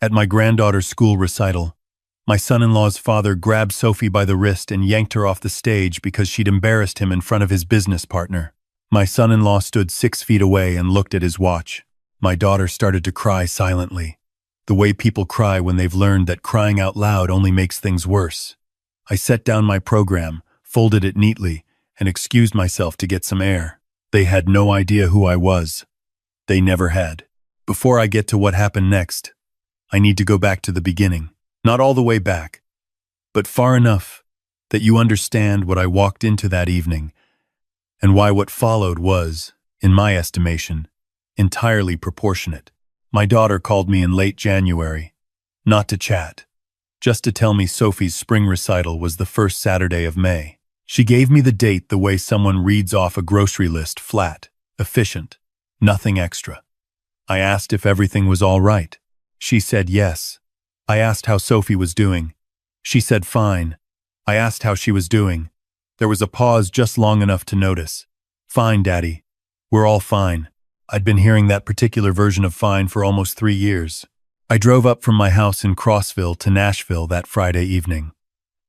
At my granddaughter's school recital, my son-in-law's father grabbed Sophie by the wrist and yanked her off the stage because she'd embarrassed him in front of his business partner. My son-in-law stood 6 feet away and looked at his watch. My daughter started to cry silently, the way people cry when they've learned that crying out loud only makes things worse. I set down my program, folded it neatly, and excused myself to get some air. They had no idea who I was. They never had. Before I get to what happened next, I need to go back to the beginning. Not all the way back, but far enough that you understand what I walked into that evening and why what followed was, in my estimation, entirely proportionate. My daughter called me in late January, not to chat, just to tell me Sophie's spring recital was the first Saturday of May. She gave me the date the way someone reads off a grocery list, flat, efficient, nothing extra. I asked if everything was all right. She said yes. I asked how Sophie was doing. She said fine. I asked how she was doing. There was a pause just long enough to notice. Fine, Daddy. We're all fine. I'd been hearing that particular version of fine for almost 3 years. I drove up from my house in Crossville to Nashville that Friday evening.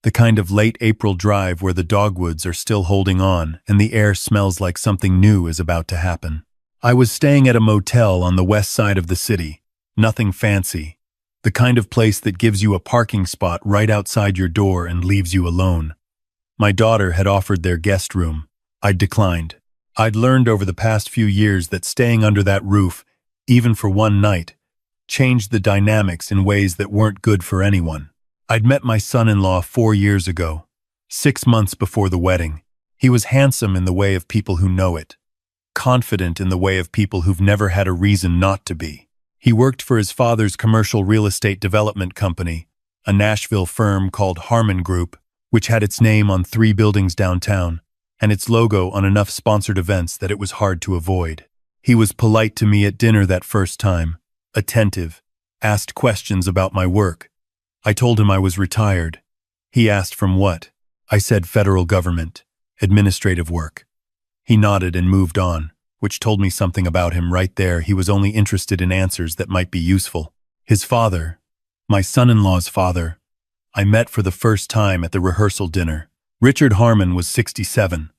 The kind of late April drive where the dogwoods are still holding on and the air smells like something new is about to happen. I was staying at a motel on the west side of the city. Nothing fancy. The kind of place that gives you a parking spot right outside your door and leaves you alone. My daughter had offered their guest room. I'd declined. I'd learned over the past few years that staying under that roof, even for one night, changed the dynamics in ways that weren't good for anyone. I'd met my son-in-law 4 years ago, 6 months before the wedding. He was handsome in the way of people who know it, confident in the way of people who've never had a reason not to be. He worked for his father's commercial real estate development company, a Nashville firm called Harmon Group, which had its name on 3 buildings downtown, and its logo on enough sponsored events that it was hard to avoid. He was polite to me at dinner that first time, attentive, asked questions about my work. I told him I was retired. He asked from what? I said federal government, administrative work. He nodded and moved on, which told me something about him right there. He was only interested in answers that might be useful. His father, my son-in-law's father, I met for the first time at the rehearsal dinner. Richard Harmon was 67,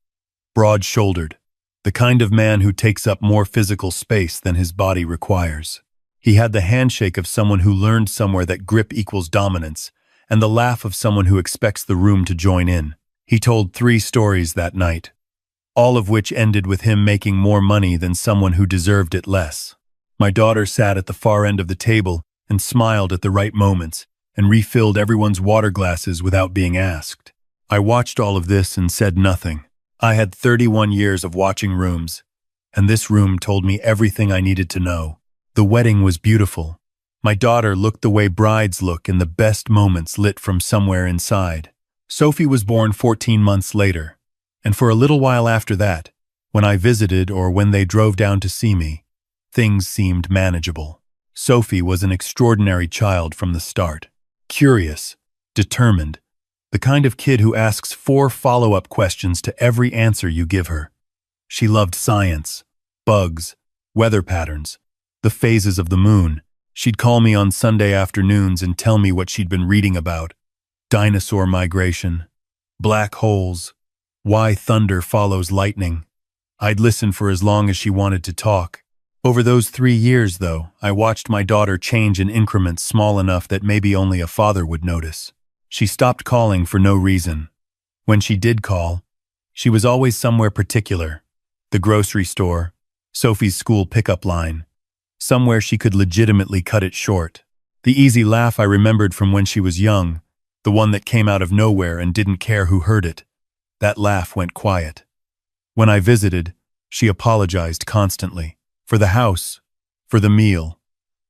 broad-shouldered, the kind of man who takes up more physical space than his body requires. He had the handshake of someone who learned somewhere that grip equals dominance, and the laugh of someone who expects the room to join in. He told 3 stories that night, all of which ended with him making more money than someone who deserved it less. My daughter sat at the far end of the table and smiled at the right moments and refilled everyone's water glasses without being asked. I watched all of this and said nothing. I had 31 years of watching rooms, and this room told me everything I needed to know. The wedding was beautiful. My daughter looked the way brides look in the best moments lit from somewhere inside. Sophie was born 14 months later, and for a little while after that, when I visited or when they drove down to see me, things seemed manageable. Sophie was an extraordinary child from the start. Curious, determined, the kind of kid who asks 4 follow-up questions to every answer you give her. She loved science, bugs, weather patterns, the phases of the moon. She'd call me on Sunday afternoons and tell me what she'd been reading about. Dinosaur migration, black holes, why thunder follows lightning. I'd listen for as long as she wanted to talk. Over those 3 years, though, I watched my daughter change in increments small enough that maybe only a father would notice. She stopped calling for no reason. When she did call, she was always somewhere particular. The grocery store, Sophie's school pickup line, somewhere she could legitimately cut it short. The easy laugh I remembered from when she was young, the one that came out of nowhere and didn't care who heard it. That laugh went quiet. When I visited, she apologized constantly. For the house, for the meal,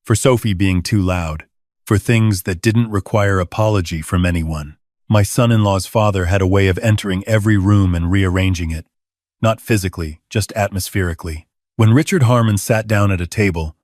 for Sophie being too loud, for things that didn't require apology from anyone. My son-in-law's father had a way of entering every room and rearranging it. Not physically, just atmospherically. When Richard Harmon sat down at a table,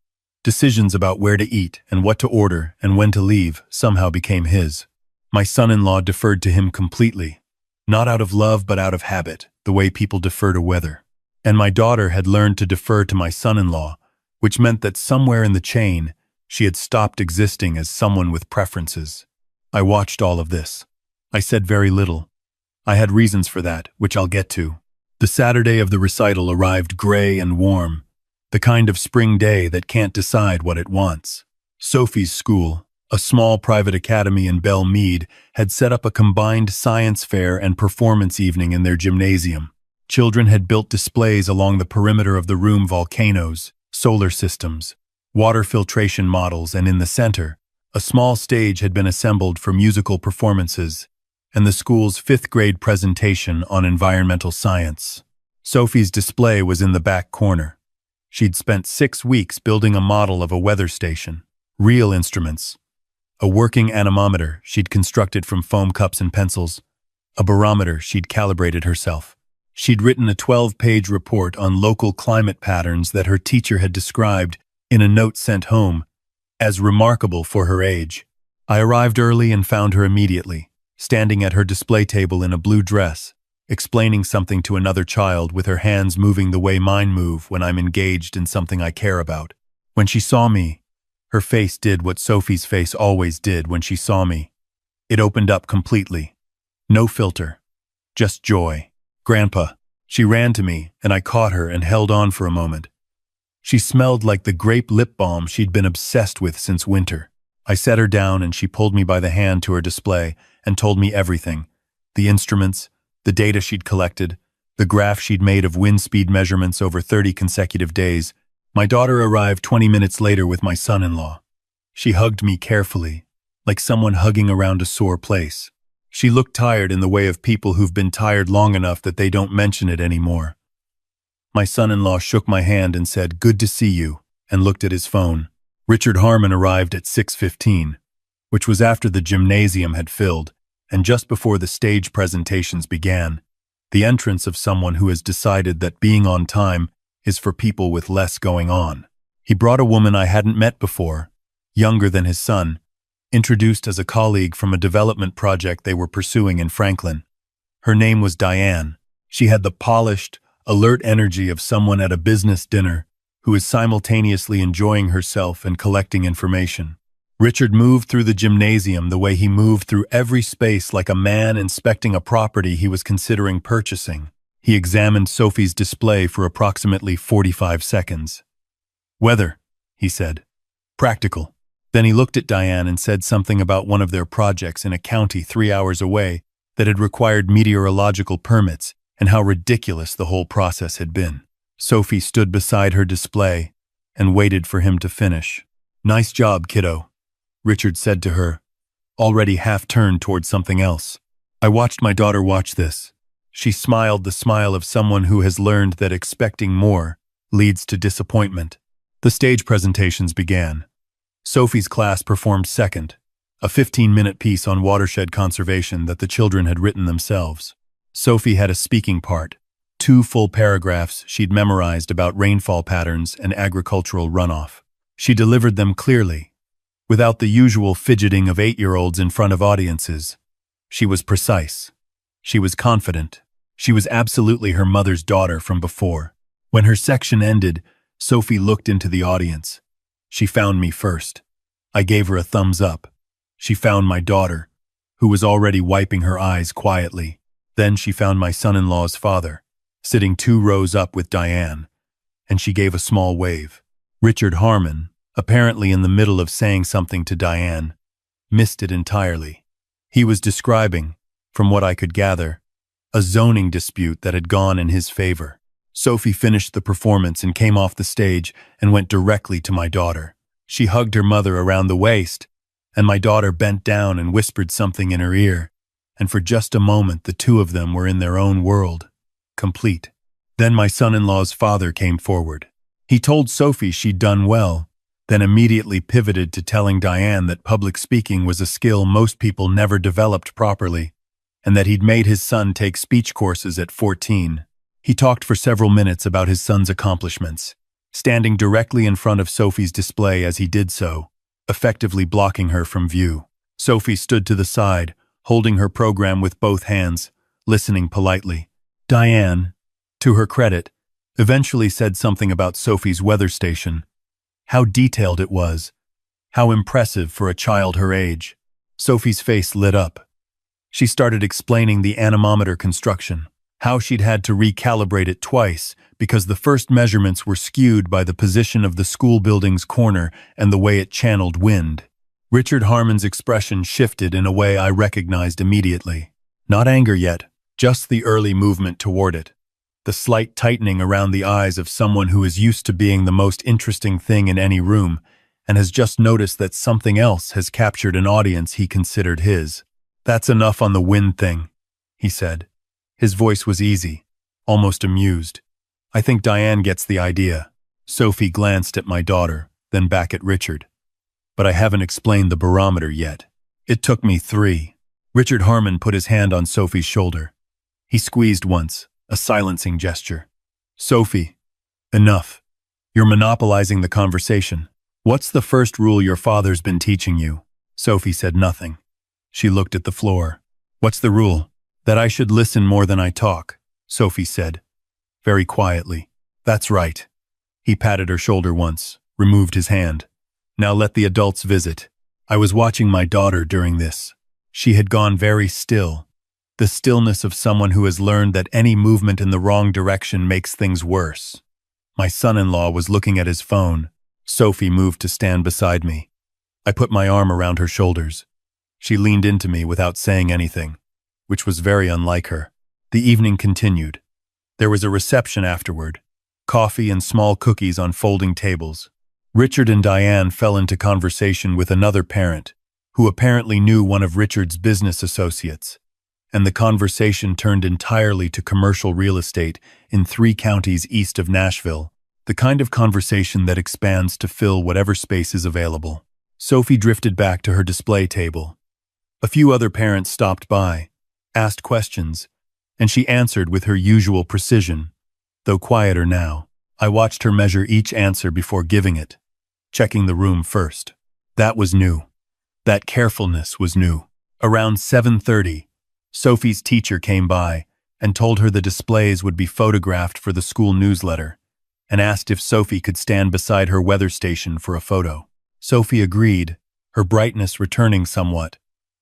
decisions about where to eat and what to order and when to leave somehow became his. My son-in-law deferred to him completely, not out of love but out of habit, the way people defer to weather. And my daughter had learned to defer to my son-in-law, which meant that somewhere in the chain, She had stopped existing as someone with preferences. I watched all of this. I said very little. I had reasons for that, which I'll get to. The Saturday of the recital arrived gray and warm, the kind of spring day that can't decide what it wants. Sophie's school, a small private academy in Belle Meade, had set up a combined science fair and performance evening in their gymnasium. Children had built displays along the perimeter of the room: volcanoes, solar systems, water filtration models, and in the center, a small stage had been assembled for musical performances and the school's fifth-grade presentation on environmental science. Sophie's display was in the back corner. She'd spent 6 weeks building a model of a weather station, real instruments, a working anemometer she'd constructed from foam cups and pencils, a barometer she'd calibrated herself. She'd written a 12-page report on local climate patterns that her teacher had described in a note sent home as remarkable for her age. I arrived early and found her immediately, standing at her display table in a blue dress, explaining something to another child with her hands moving the way mine move when I'm engaged in something I care about. When she saw me, her face did what Sophie's face always did when she saw me. It opened up completely. No filter. Just joy. "Grandpa." She ran to me, and I caught her and held on for a moment. She smelled like the grape lip balm she'd been obsessed with since winter. I set her down and she pulled me by the hand to her display and told me everything. The instruments, the data she'd collected, the graph she'd made of wind speed measurements over 30 consecutive days. My daughter arrived 20 minutes later with my son-in-law. She hugged me carefully, like someone hugging around a sore place. She looked tired in the way of people who've been tired long enough that they don't mention it anymore. My son-in-law shook my hand and said, "Good to see you," and looked at his phone. Richard Harmon arrived at 6:15, which was after the gymnasium had filled, and just before the stage presentations began. The entrance of someone who has decided that being on time is for people with less going on. He brought a woman I hadn't met before, younger than his son, introduced as a colleague from a development project they were pursuing in Franklin. Her name was Diane. She had the polished, alert energy of someone at a business dinner who is simultaneously enjoying herself and collecting information. Richard moved through the gymnasium the way he moved through every space, like a man inspecting a property he was considering purchasing. He examined Sophie's display for approximately 45 seconds. "Weather," he said. "Practical." Then he looked at Diane and said something about one of their projects in a county 3 hours away that had required meteorological permits and how ridiculous the whole process had been. Sophie stood beside her display and waited for him to finish. "Nice job, kiddo," Richard said to her, already half-turned toward something else. I watched my daughter watch this. She smiled the smile of someone who has learned that expecting more leads to disappointment. The stage presentations began. Sophie's class performed second, a 15-minute piece on watershed conservation that the children had written themselves. Sophie had a speaking part, 2 full paragraphs she'd memorized about rainfall patterns and agricultural runoff. She delivered them clearly, without the usual fidgeting of 8-year-olds in front of audiences. She was precise. She was confident. She was absolutely her mother's daughter from before. When her section ended, Sophie looked into the audience. She found me first. I gave her a thumbs up. She found my daughter, who was already wiping her eyes quietly. Then she found my son-in-law's father, sitting 2 rows up with Diane, and she gave a small wave. Richard Harmon, apparently in the middle of saying something to Diane, missed it entirely. He was describing, from what I could gather, a zoning dispute that had gone in his favor. Sophie finished the performance and came off the stage and went directly to my daughter. She hugged her mother around the waist, and my daughter bent down and whispered something in her ear, and for just a moment the two of them were in their own world, complete. Then my son-in-law's father came forward. He told Sophie she'd done well, then immediately pivoted to telling Diane that public speaking was a skill most people never developed properly, and that he'd made his son take speech courses at 14. He talked for several minutes about his son's accomplishments, standing directly in front of Sophie's display as he did so, effectively blocking her from view. Sophie stood to the side, holding her program with both hands, listening politely. Diane, to her credit, eventually said something about Sophie's weather station, how detailed it was, How impressive for a child her age. Sophie's face lit up. She started explaining the anemometer construction, how she'd had to recalibrate it twice because the first measurements were skewed by the position of the school building's corner and the way it channeled wind. Richard Harmon's expression shifted in a way I recognized immediately. Not anger yet, just the early movement toward it. The slight tightening around the eyes of someone who is used to being the most interesting thing in any room and has just noticed that something else has captured an audience he considered his. "That's enough on the wind thing," he said. His voice was easy, almost amused. "I think Diane gets the idea." Sophie glanced at my daughter, then back at Richard. "But I haven't explained the barometer yet. It took me 3. Richard Harmon put his hand on Sophie's shoulder. He squeezed once, a silencing gesture. "Sophie, enough. You're monopolizing the conversation. What's the first rule your father's been teaching you?" Sophie said nothing. She looked at the floor. "What's the rule?" "That I should listen more than I talk," Sophie said, very quietly. "That's right." He patted her shoulder once, removed his hand. "Now let the adults visit." I was watching my daughter during this. She had gone very still. The stillness of someone who has learned that any movement in the wrong direction makes things worse. My son-in-law was looking at his phone. Sophie moved to stand beside me. I put my arm around her shoulders. She leaned into me without saying anything, which was very unlike her. The evening continued. There was a reception afterward, coffee and small cookies on folding tables. Richard and Diane fell into conversation with another parent, who apparently knew one of Richard's business associates, and the conversation turned entirely to commercial real estate in 3 counties east of Nashville, the kind of conversation that expands to fill whatever space is available. Sophie drifted back to her display table. A few other parents stopped by, asked questions, and she answered with her usual precision, though quieter now. I watched her measure each answer before giving it, checking the room first. That was new. That carefulness was new. Around 7:30, Sophie's teacher came by and told her the displays would be photographed for the school newsletter, and asked if Sophie could stand beside her weather station for a photo. Sophie agreed, her brightness returning somewhat,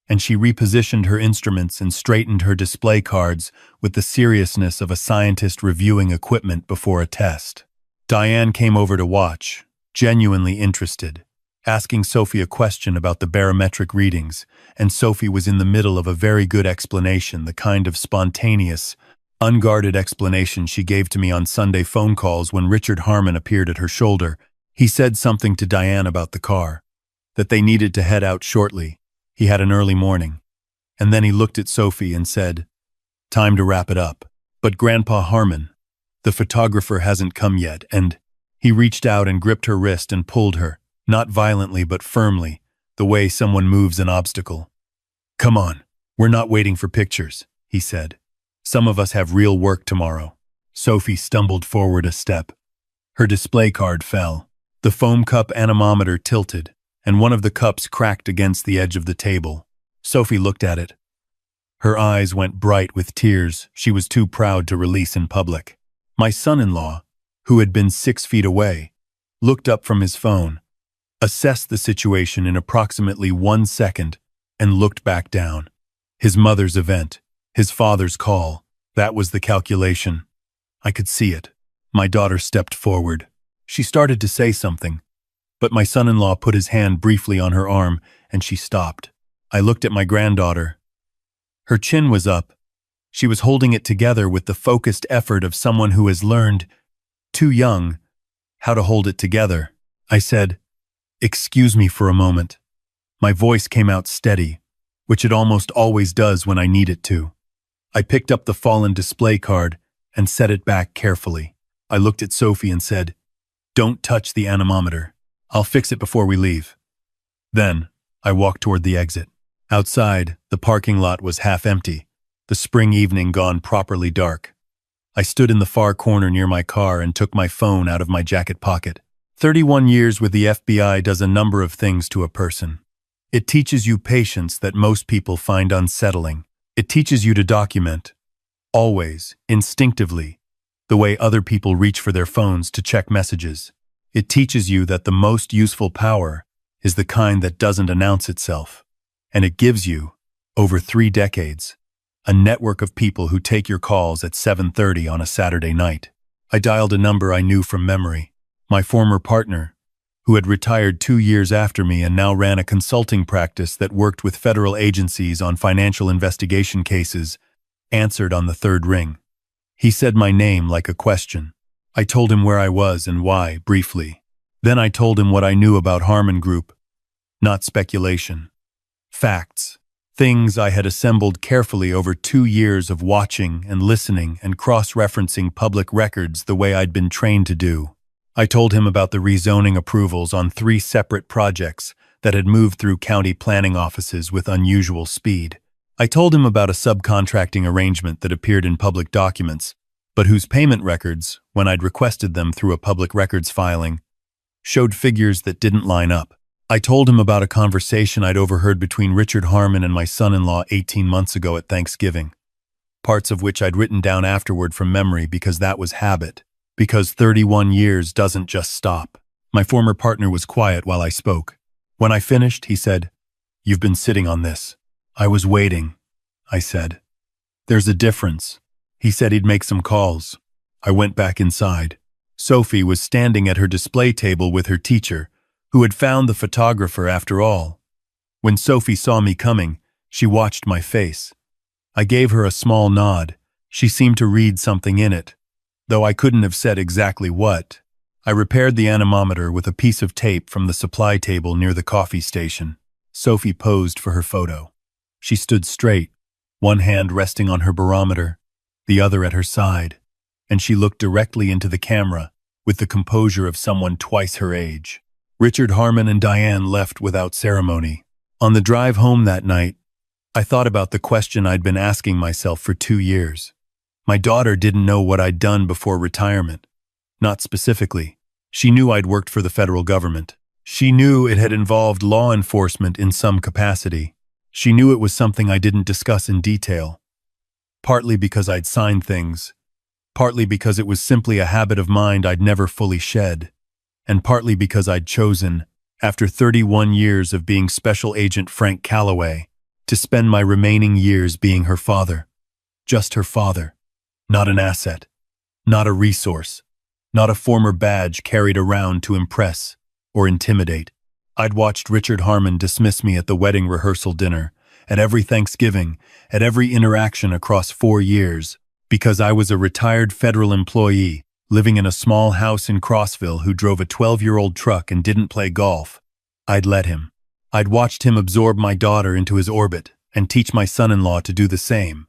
and she repositioned her instruments and straightened her display cards with the seriousness of a scientist reviewing equipment before a test. Diane came over to watch, genuinely interested, asking Sophie a question about the barometric readings, and Sophie was in the middle of a very good explanation, the kind of spontaneous, unguarded explanation she gave to me on Sunday phone calls when Richard Harmon appeared at her shoulder. He said something to Diane about the car, that they needed to head out shortly. He had an early morning. And then he looked at Sophie and said, "Time to wrap it up." But Grandpa Harmon, the photographer, hasn't come yet, and he reached out and gripped her wrist and pulled her, not violently but firmly, the way someone moves an obstacle. "Come on, we're not waiting for pictures," he said. "Some of us have real work tomorrow." Sophie stumbled forward a step. Her display card fell. The foam cup anemometer tilted, and one of the cups cracked against the edge of the table. Sophie looked at it. Her eyes went bright with tears she was too proud to release in public. My son-in-law, who had been 6 feet away, looked up from his phone, assessed the situation in approximately 1 second, and looked back down. His mother's event, his father's call, that was the calculation. I could see it. My daughter stepped forward. She started to say something, but my son-in-law put his hand briefly on her arm, and she stopped. I looked at my granddaughter. Her chin was up. She was holding it together with the focused effort of someone who has learned, too young, how to hold it together. I said, "Excuse me for a moment." My voice came out steady, which it almost always does when I need it to. I picked up the fallen display card and set it back carefully. I looked at Sophie and said, "Don't touch the anemometer. I'll fix it before we leave." Then, I walked toward the exit. Outside, the parking lot was half empty, the spring evening gone properly dark. I stood in the far corner near my car and took my phone out of my jacket pocket. 31 years with the FBI does a number of things to a person. It teaches you patience that most people find unsettling. It teaches you to document, always, instinctively, the way other people reach for their phones to check messages. It teaches you that the most useful power is the kind that doesn't announce itself, and it gives you, over 3 decades, a network of people who take your calls at 7:30 on a Saturday night. I dialed a number I knew from memory. My former partner, who had retired 2 years after me and now ran a consulting practice that worked with federal agencies on financial investigation cases, answered on the 3rd ring. He said my name like a question. I told him where I was and why, briefly. Then I told him what I knew about Harmon Group. Not speculation. Facts. Things I had assembled carefully over 2 years of watching and listening and cross-referencing public records the way I'd been trained to do. I told him about the rezoning approvals on 3 separate projects that had moved through county planning offices with unusual speed. I told him about a subcontracting arrangement that appeared in public documents, but whose payment records, when I'd requested them through a public records filing, showed figures that didn't line up. I told him about a conversation I'd overheard between Richard Harmon and my son-in-law 18 months ago at Thanksgiving, parts of which I'd written down afterward from memory because that was habit. Because 31 years doesn't just stop. My former partner was quiet while I spoke. When I finished, he said, "You've been sitting on this." "I was waiting," I said. "There's a difference." He said he'd make some calls. I went back inside. Sophie was standing at her display table with her teacher, who had found the photographer after all. When Sophie saw me coming, she watched my face. I gave her a small nod. She seemed to read something in it, though I couldn't have said exactly what. I repaired the anemometer with a piece of tape from the supply table near the coffee station. Sophie posed for her photo. She stood straight, one hand resting on her barometer, the other at her side, and she looked directly into the camera with the composure of someone twice her age. Richard Harmon and Diane left without ceremony. On the drive home that night, I thought about the question I'd been asking myself for 2 years. My daughter didn't know what I'd done before retirement. Not specifically. She knew I'd worked for the federal government. She knew it had involved law enforcement in some capacity. She knew it was something I didn't discuss in detail. Partly because I'd signed things, partly because it was simply a habit of mind I'd never fully shed, and partly because I'd chosen, after 31 years of being Special Agent Frank Calloway, to spend my remaining years being her father. Just her father. Not an asset, not a resource, not a former badge carried around to impress or intimidate. I'd watched Richard Harmon dismiss me at the wedding rehearsal dinner, at every Thanksgiving, at every interaction across 4 years, because I was a retired federal employee living in a small house in Crossville who drove a 12-year-old truck and didn't play golf. I'd let him. I'd watched him absorb my daughter into his orbit and teach my son-in-law to do the same.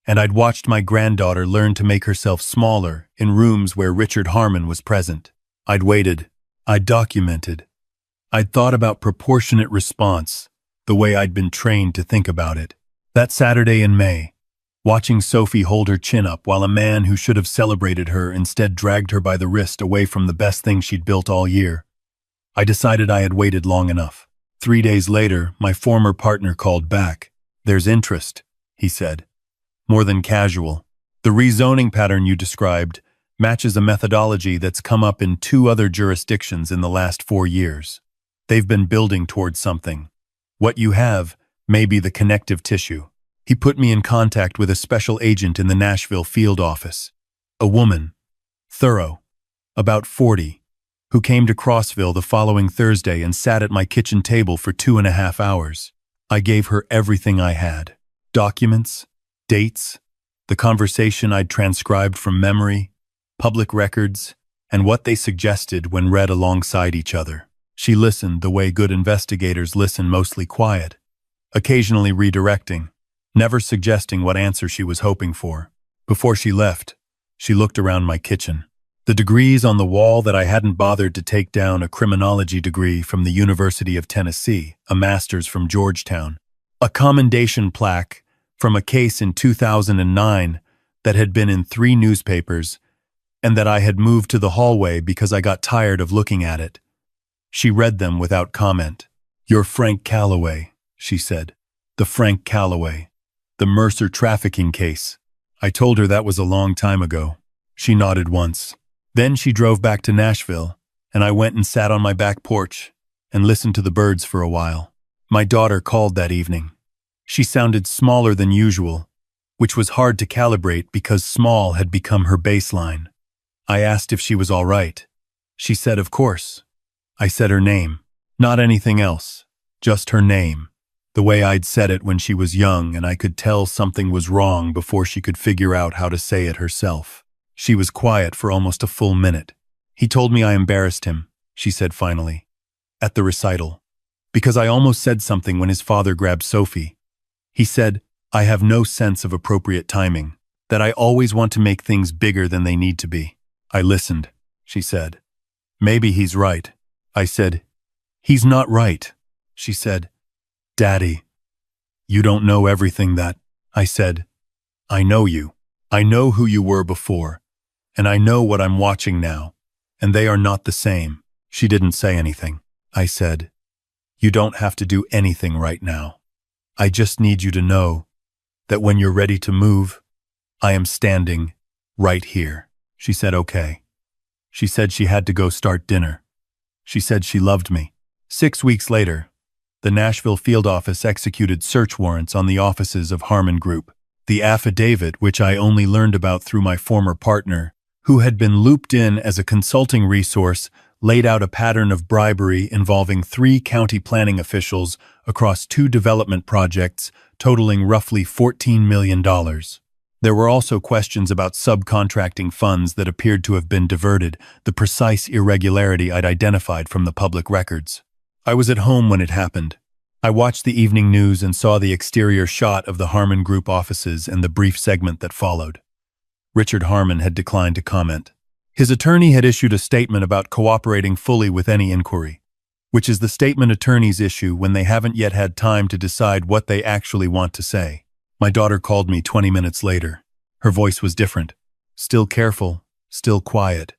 And I'd watched my granddaughter learn to make herself smaller in rooms where Richard Harmon was present. I'd waited. I'd documented. I'd thought about proportionate response, the way I'd been trained to think about it. That Saturday in May, watching Sophie hold her chin up while a man who should have celebrated her instead dragged her by the wrist away from the best thing she'd built all year, I decided I had waited long enough. 3 days later, my former partner called back. "There's interest," he said. "More than casual. The rezoning pattern you described matches a methodology that's come up in 2 other jurisdictions in the last 4 years. They've been building towards something. What you have may be the connective tissue." He put me in contact with a special agent in the Nashville field office. A woman, thorough, about 40, who came to Crossville the following Thursday and sat at my kitchen table for 2.5 hours. I gave her everything I had. Documents, dates, the conversation I'd transcribed from memory, public records, and what they suggested when read alongside each other. She listened the way good investigators listen, mostly quiet, occasionally redirecting, never suggesting what answer she was hoping for. Before she left, she looked around my kitchen. The degrees on the wall that I hadn't bothered to take down: a criminology degree from the University of Tennessee, a master's from Georgetown, a commendation plaque from a case in 2009 that had been in 3 newspapers and that I had moved to the hallway because I got tired of looking at it. She read them without comment. "You're Frank Calloway," she said. "The Frank Calloway. The Mercer trafficking case." I told her that was a long time ago. She nodded once. Then she drove back to Nashville, and I went and sat on my back porch, and listened to the birds for a while. My daughter called that evening. She sounded smaller than usual, which was hard to calibrate because small had become her baseline. I asked if she was all right. She said, of course. I said her name. Not anything else. Just her name. The way I'd said it when she was young, and I could tell something was wrong before she could figure out how to say it herself. She was quiet for almost a full minute. He told me I embarrassed him, she said finally. At the recital. Because I almost said something when his father grabbed Sophie. He said, I have no sense of appropriate timing, that I always want to make things bigger than they need to be. I listened, she said. Maybe he's right. I said, he's not right. She said, Daddy, you don't know everything that. I said, I know you. I know who you were before, and I know what I'm watching now, and they are not the same. She didn't say anything. I said, you don't have to do anything right now. I just need you to know that when you're ready to move, I am standing right here. She said, okay. She said she had to go start dinner. She said she loved me. 6 weeks later, the Nashville field office executed search warrants on the offices of Harmon Group. The affidavit, which I only learned about through my former partner, who had been looped in as a consulting resource, laid out a pattern of bribery involving 3 county planning officials across 2 development projects totaling roughly $14 million. There were also questions about subcontracting funds that appeared to have been diverted, the precise irregularity I'd identified from the public records. I was at home when it happened. I watched the evening news and saw the exterior shot of the Harmon Group offices and the brief segment that followed. Richard Harmon had declined to comment. His attorney had issued a statement about cooperating fully with any inquiry, which is the statement attorneys issue when they haven't yet had time to decide what they actually want to say. My daughter called me 20 minutes later. Her voice was different. Still careful, still quiet,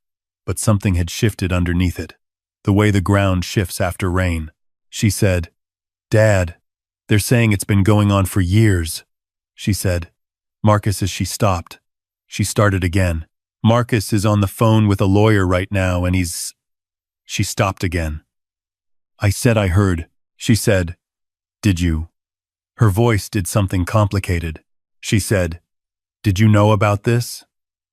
but something had shifted underneath it. The way the ground shifts after rain. She said, Dad, they're saying it's been going on for years. She said, Marcus, as she stopped. She started again. Marcus is on the phone with a lawyer right now and he's... She stopped again. I said I heard. She said, did you? Her voice did something complicated. She said, did you know about this?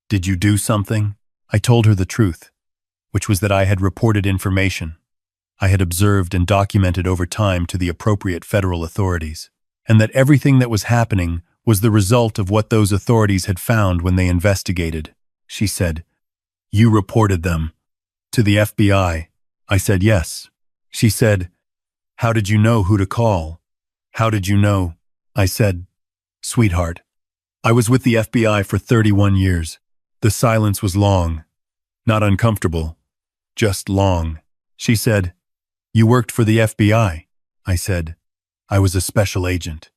Did you do something? I told her the truth, which was that I had reported information I had observed and documented over time to the appropriate federal authorities, and that everything that was happening was the result of what those authorities had found when they investigated. She said, you reported them to the FBI. I said, yes. She said, how did you know who to call? How did you know? I said, sweetheart, I was with the FBI for 31 years. The silence was long, not uncomfortable, just long. She said, you worked for the FBI. I said, I was a special agent.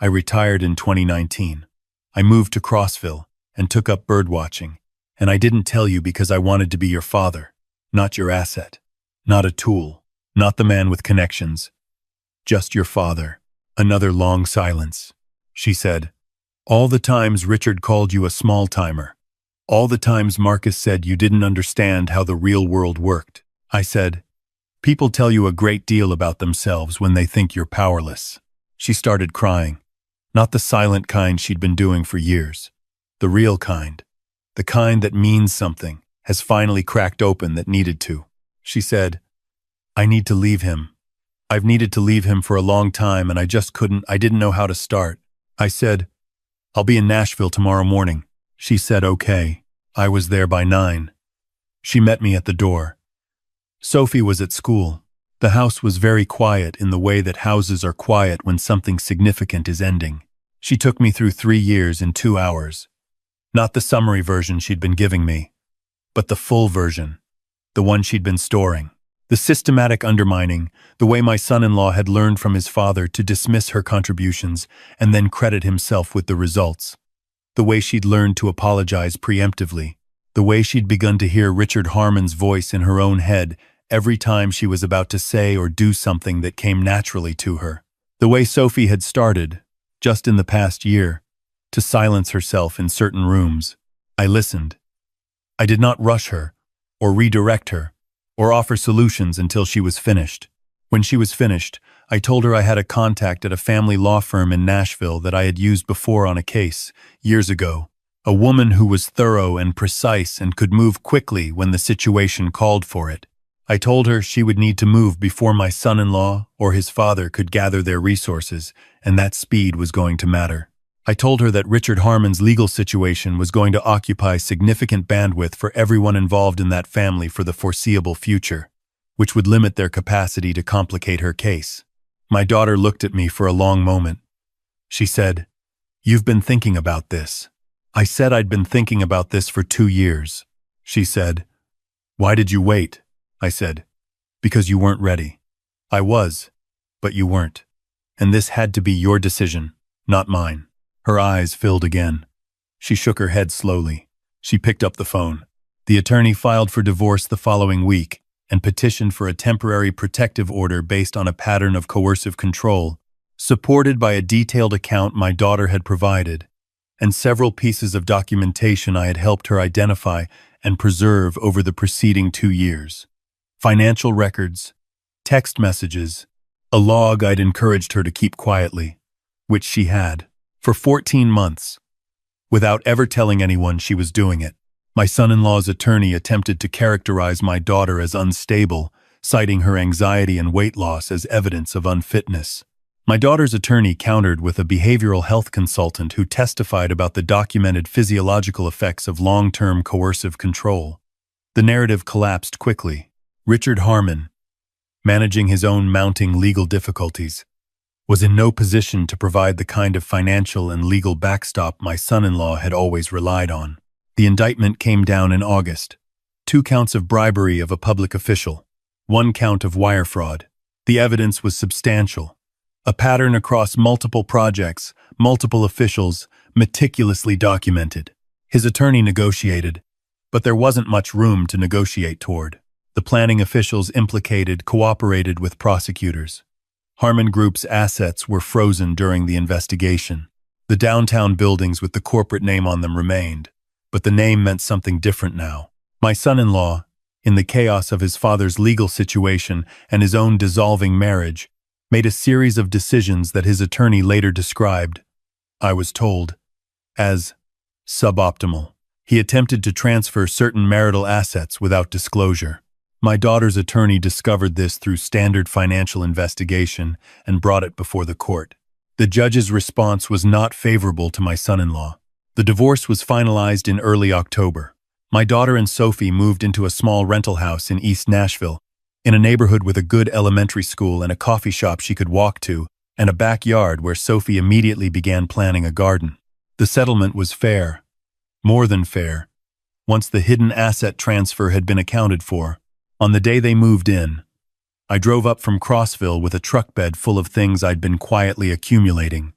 I retired in 2019. I moved to Crossville and took up birdwatching, and I didn't tell you because I wanted to be your father, not your asset, not a tool, not the man with connections, just your father. Another long silence. She said, all the times Richard called you a small-timer, all the times Marcus said you didn't understand how the real world worked. I said, people tell you a great deal about themselves when they think you're powerless. She started crying, not the silent kind she'd been doing for years, the real kind, the kind that means something, has finally cracked open that needed to. She said, I need to leave him. I've needed to leave him for a long time and I didn't know how to start. I said, I'll be in Nashville tomorrow morning. She said, okay. I was there by 9. She met me at the door. Sophie was at school. The house was very quiet in the way that houses are quiet when something significant is ending. She took me through 3 years in 2 hours. Not the summary version she'd been giving me, but the full version, the one she'd been storing. The systematic undermining, the way my son-in-law had learned from his father to dismiss her contributions and then credit himself with the results. The way she'd learned to apologize preemptively. The way she'd begun to hear Richard Harmon's voice in her own head every time she was about to say or do something that came naturally to her. The way Sophie had started, just in the past year, to silence herself in certain rooms. I listened. I did not rush her, or redirect her, or offer solutions until she was finished. When she was finished, I told her I had a contact at a family law firm in Nashville that I had used before on a case, years ago. A woman who was thorough and precise and could move quickly when the situation called for it. I told her she would need to move before my son-in-law or his father could gather their resources, and that speed was going to matter. I told her that Richard Harmon's legal situation was going to occupy significant bandwidth for everyone involved in that family for the foreseeable future, which would limit their capacity to complicate her case. My daughter looked at me for a long moment. She said, "You've been thinking about this." I said I'd been thinking about this for 2 years. She said, "Why did you wait?" I said, "Because you weren't ready." I was, but you weren't. And this had to be your decision, not mine. Her eyes filled again. She shook her head slowly. She picked up the phone. The attorney filed for divorce the following week and petitioned for a temporary protective order based on a pattern of coercive control, supported by a detailed account my daughter had provided, and several pieces of documentation I had helped her identify and preserve over the preceding 2 years. Financial records, text messages, a log I'd encouraged her to keep quietly, which she had, for 14 months, without ever telling anyone she was doing it. My son-in-law's attorney attempted to characterize my daughter as unstable, citing her anxiety and weight loss as evidence of unfitness. My daughter's attorney countered with a behavioral health consultant who testified about the documented physiological effects of long-term coercive control. The narrative collapsed quickly. Richard Harmon, managing his own mounting legal difficulties, was in no position to provide the kind of financial and legal backstop my son-in-law had always relied on. The indictment came down in August. 2 counts of bribery of a public official, 1 count of wire fraud. The evidence was substantial. A pattern across multiple projects, multiple officials, meticulously documented. His attorney negotiated, but there wasn't much room to negotiate toward. The planning officials implicated cooperated with prosecutors. Harmon Group's assets were frozen during the investigation. The downtown buildings with the corporate name on them remained, but the name meant something different now. My son-in-law, in the chaos of his father's legal situation and his own dissolving marriage, made a series of decisions that his attorney later described, I was told, as suboptimal. He attempted to transfer certain marital assets without disclosure. My daughter's attorney discovered this through standard financial investigation and brought it before the court. The judge's response was not favorable to my son-in-law. The divorce was finalized in early October. My daughter and Sophie moved into a small rental house in East Nashville, in a neighborhood with a good elementary school and a coffee shop she could walk to, and a backyard where Sophie immediately began planning a garden. The settlement was fair, more than fair, once the hidden asset transfer had been accounted for. On the day they moved in, I drove up from Crossville with a truck bed full of things I'd been quietly accumulating.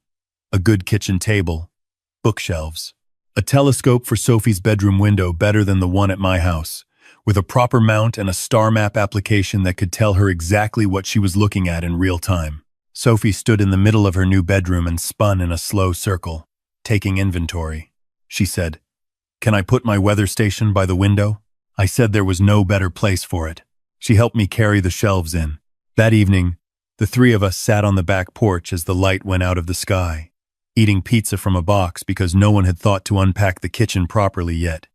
A good kitchen table, bookshelves, a telescope for Sophie's bedroom window better than the one at my house, with a proper mount and a star map application that could tell her exactly what she was looking at in real time. Sophie stood in the middle of her new bedroom and spun in a slow circle, taking inventory. She said, "Can I put my weather station by the window?" I said there was no better place for it. She helped me carry the shelves in. That evening, the 3 of us sat on the back porch as the light went out of the sky, eating pizza from a box because no one had thought to unpack the kitchen properly yet,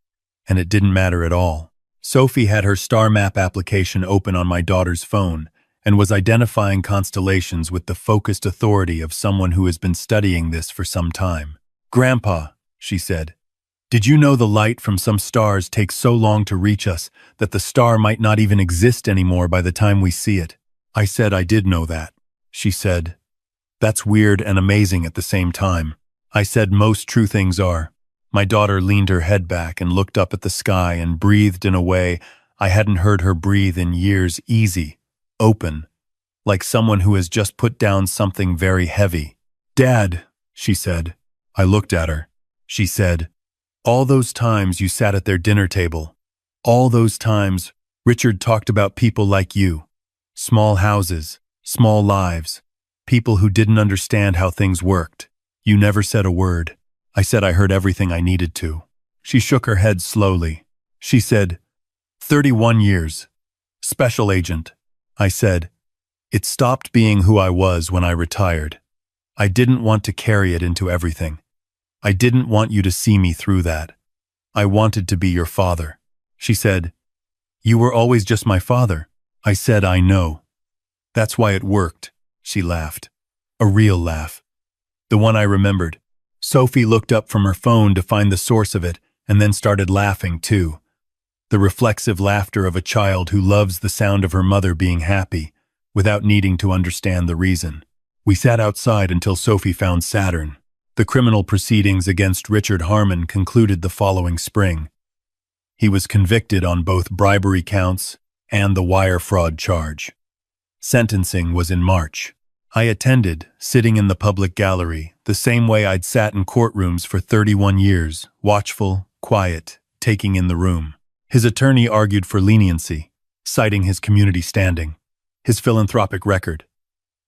and it didn't matter at all. Sophie had her star map application open on my daughter's phone and was identifying constellations with the focused authority of someone who has been studying this for some time. "Grandpa," she said, "did you know the light from some stars takes so long to reach us that the star might not even exist anymore by the time we see it?" I said I did know that. She said, "That's weird and amazing at the same time." I said most true things are. My daughter leaned her head back and looked up at the sky and breathed in a way I hadn't heard her breathe in years, easy, open, like someone who has just put down something very heavy. "Dad," she said. I looked at her. She said, "All those times you sat at their dinner table, all those times Richard talked about people like you, small houses, small lives, people who didn't understand how things worked. You never said a word." I said I heard everything I needed to. She shook her head slowly. She said, 31 years. Special agent. I said, It stopped being who I was when I retired. I didn't want to carry it into everything. I didn't want you to see me through that. I wanted to be your father. She said, "You were always just my father." I said, "I know." "That's why it worked." She laughed. A real laugh. The one I remembered. Sophie looked up from her phone to find the source of it and then started laughing too. The reflexive laughter of a child who loves the sound of her mother being happy, without needing to understand the reason. We sat outside until Sophie found Saturn. The criminal proceedings against Richard Harmon concluded the following spring. He was convicted on both bribery counts and the wire fraud charge. Sentencing was in March. I attended, sitting in the public gallery, the same way I'd sat in courtrooms for 31 years, watchful, quiet, taking in the room. His attorney argued for leniency, citing his community standing, his philanthropic record,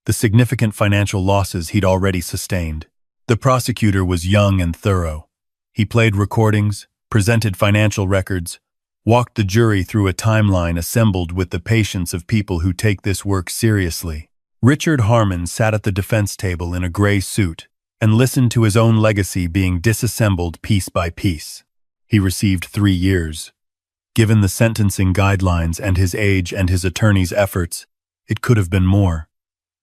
the significant financial losses he'd already sustained. The prosecutor was young and thorough. He played recordings, presented financial records, walked the jury through a timeline assembled with the patience of people who take this work seriously. Richard Harmon sat at the defense table in a gray suit and listened to his own legacy being disassembled piece by piece. He received 3 years. Given the sentencing guidelines and his age and his attorney's efforts, it could have been more.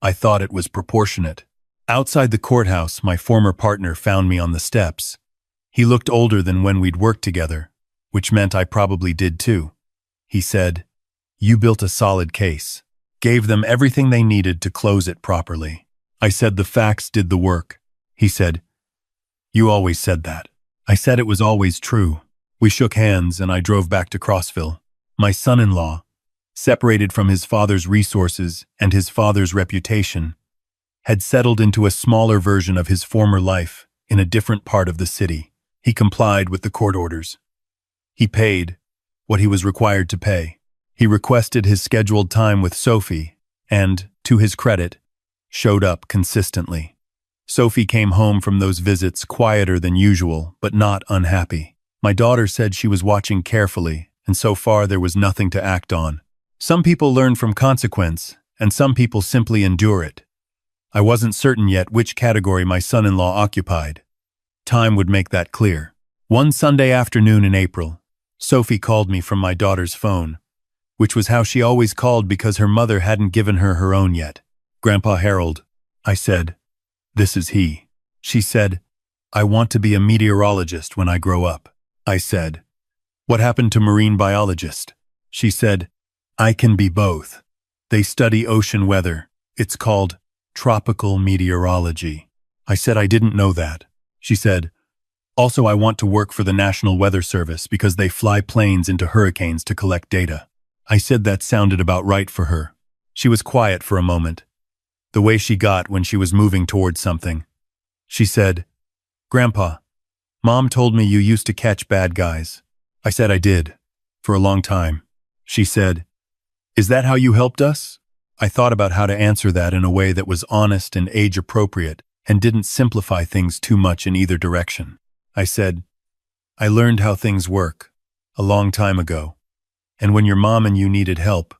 I thought it was proportionate. Outside the courthouse, my former partner found me on the steps. He looked older than when we'd worked together, which meant I probably did too. He said, "You built a solid case. Gave them everything they needed to close it properly." I said the facts did the work. He said, "You always said that." I said it was always true. We shook hands and I drove back to Crossville. My son-in-law, separated from his father's resources and his father's reputation, had settled into a smaller version of his former life in a different part of the city. He complied with the court orders. He paid what he was required to pay. He requested his scheduled time with Sophie and, to his credit, showed up consistently. Sophie came home from those visits quieter than usual, but not unhappy. My daughter said she was watching carefully, and so far there was nothing to act on. Some people learn from consequence, and some people simply endure it. I wasn't certain yet which category my son-in-law occupied. Time would make that clear. One Sunday afternoon in April, Sophie called me from my daughter's phone, which was how she always called because her mother hadn't given her her own yet. "Grandpa Harold," I said. "This is he." She said, "I want to be a meteorologist when I grow up." I said, "What happened to marine biologist?" She said, "I can be both. They study ocean weather. It's called tropical meteorology." I said I didn't know that. She said, "Also I want to work for the National Weather Service because they fly planes into hurricanes to collect data." I said that sounded about right for her. She was quiet for a moment, the way she got when she was moving towards something. She said, "Grandpa, Mom told me you used to catch bad guys." I said I did, for a long time. She said, "Is that how you helped us?" I thought about how to answer that in a way that was honest and age-appropriate and didn't simplify things too much in either direction. I said, "I learned how things work a long time ago, and when your mom and you needed help,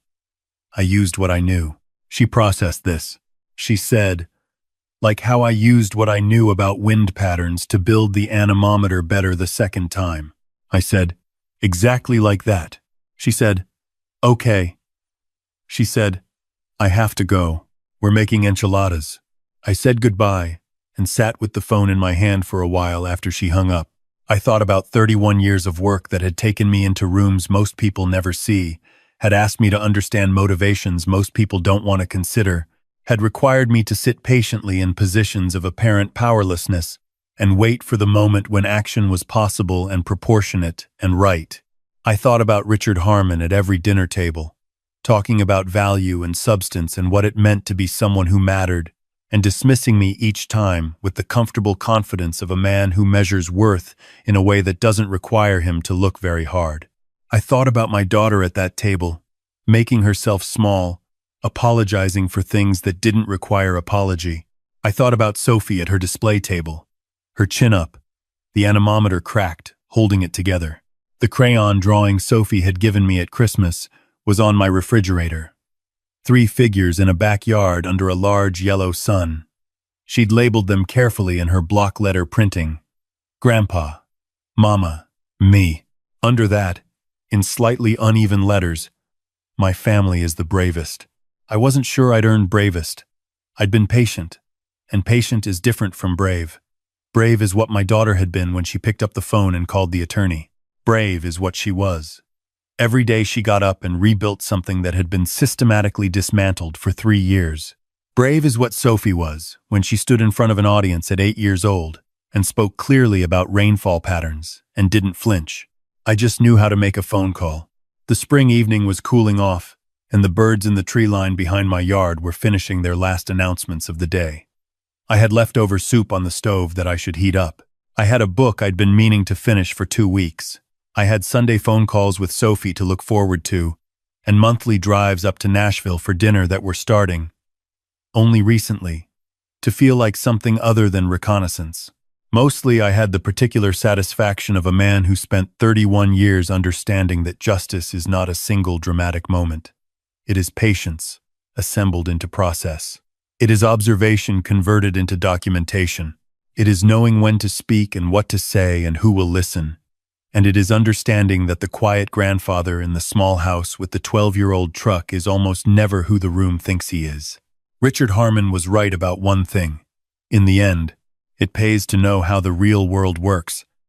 I used what I knew." She processed this. She said, "Like how I used what I knew about wind patterns to build the anemometer better the second time." I said, "Exactly like that." She said, "Okay." She said, "I have to go. We're making enchiladas." I said goodbye and sat with the phone in my hand for a while after she hung up. I thought about 31 years of work that had taken me into rooms most people never see, had asked me to understand motivations most people don't want to consider, had required me to sit patiently in positions of apparent powerlessness and wait for the moment when action was possible and proportionate and right. I thought about Richard Harmon at every dinner table, talking about value and substance and what it meant to be someone who mattered, and dismissing me each time with the comfortable confidence of a man who measures worth in a way that doesn't require him to look very hard. I thought about my daughter at that table, making herself small, apologizing for things that didn't require apology. I thought about Sophie at her display table, her chin up, the anemometer cracked, holding it together. The crayon drawing Sophie had given me at Christmas was on my refrigerator. 3 figures in a backyard under a large yellow sun. She'd labeled them carefully in her block letter printing. Grandpa, Mama, me. Under that, in slightly uneven letters, my family is the bravest. I wasn't sure I'd earned bravest. I'd been patient, and patient is different from brave. Brave is what my daughter had been when she picked up the phone and called the attorney. Brave is what she was. Every day she got up and rebuilt something that had been systematically dismantled for 3 years. Brave is what Sophie was when she stood in front of an audience at 8 years old and spoke clearly about rainfall patterns and didn't flinch. I just knew how to make a phone call. The spring evening was cooling off, and the birds in the tree line behind my yard were finishing their last announcements of the day. I had leftover soup on the stove that I should heat up. I had a book I'd been meaning to finish for 2 weeks. I had Sunday phone calls with Sophie to look forward to, and monthly drives up to Nashville for dinner that were starting, only recently, to feel like something other than reconnaissance. Mostly I had the particular satisfaction of a man who spent 31 years understanding that justice is not a single dramatic moment. It is patience, assembled into process. It is observation converted into documentation. It is knowing when to speak and what to say and who will listen. And it is understanding that the quiet grandfather in the small house with the 12-year-old truck is almost never who the room thinks he is. Richard Harmon was right about one thing. In the end, it pays to know how the real world works,